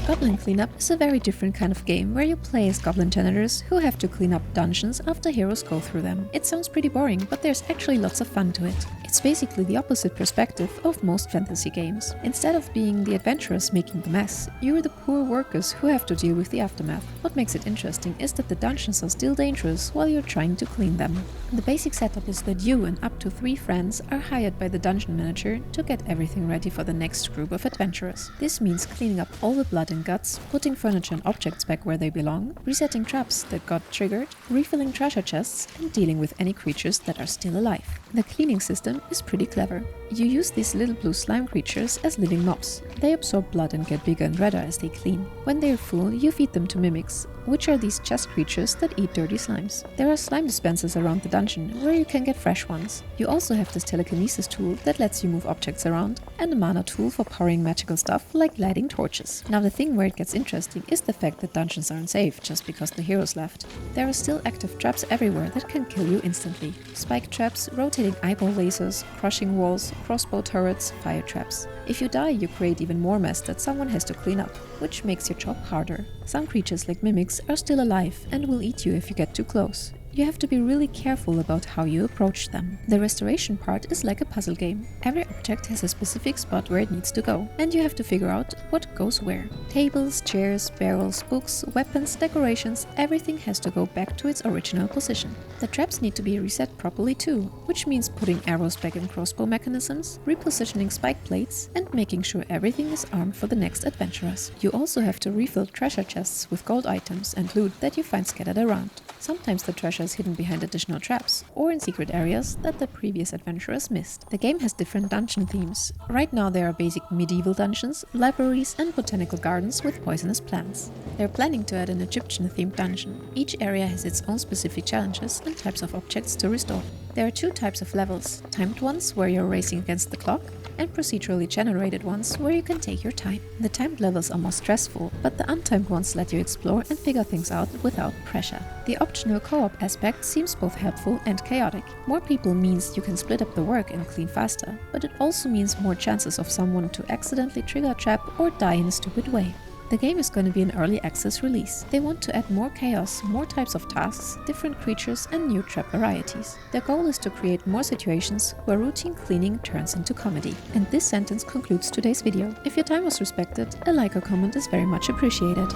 Goblin Cleanup is a very different kind of game where you play as goblin janitors who have to clean up dungeons after heroes go through them. It sounds pretty boring, but there's actually lots of fun to it. It's basically the opposite perspective of most fantasy games. Instead of being the adventurers making the mess, you're the poor workers who have to deal with the aftermath. What makes it interesting is that the dungeons are still dangerous while you're trying to clean them. The basic setup is that you and up to 3 friends are hired by the dungeon manager to get everything ready for the next group of adventurers. This means cleaning up all the blood and guts, putting furniture and objects back where they belong, resetting traps that got triggered, refilling treasure chests, and dealing with any creatures that are still alive. The cleaning system is pretty clever. You use these little blue slime creatures as living mobs. They absorb blood and get bigger and redder as they clean. When they are full, you feed them to mimics, which are these chest creatures that eat dirty slimes. There are slime dispensers around the dungeon where you can get fresh ones. You also have this telekinesis tool that lets you move objects around, and a mana tool for powering magical stuff like lighting torches. Now the thing where it gets interesting is the fact that dungeons aren't safe just because the heroes left. There are still active traps everywhere that can kill you instantly. Spike traps, rotating eyeball lasers, crushing walls, crossbow turrets, fire traps. If you die, you create even more mess that someone has to clean up, which makes your job harder. Some creatures like mimics are still alive and will eat you if you get too close. You have to be really careful about how you approach them. The restoration part is like a puzzle game. Every object has a specific spot where it needs to go, and you have to figure out what goes where. Tables, chairs, barrels, books, weapons, decorations, everything has to go back to its original position. The traps need to be reset properly too, which means putting arrows back in crossbow mechanisms, repositioning spike plates, and making sure everything is armed for the next adventurers. You also have to refill treasure chests with gold items and loot that you find scattered around. Sometimes the treasure is hidden behind additional traps, or in secret areas that the previous adventurers missed. The game has different dungeon themes. Right now there are basic medieval dungeons, libraries and botanical gardens with poisonous plants. They're planning to add an Egyptian-themed dungeon. Each area has its own specific challenges and types of objects to restore. There are 2 types of levels, timed ones where you're racing against the clock, and procedurally generated ones where you can take your time. The timed levels are more stressful, but the untimed ones let you explore and figure things out without pressure. The optional co-op aspect seems both helpful and chaotic. More people means you can split up the work and clean faster, but it also means more chances of someone to accidentally trigger a trap or die in a stupid way. The game is going to be an early access release. They want to add more chaos, more types of tasks, different creatures and new trap varieties. Their goal is to create more situations where routine cleaning turns into comedy. And this sentence concludes today's video. If your time was respected, a like or comment is very much appreciated.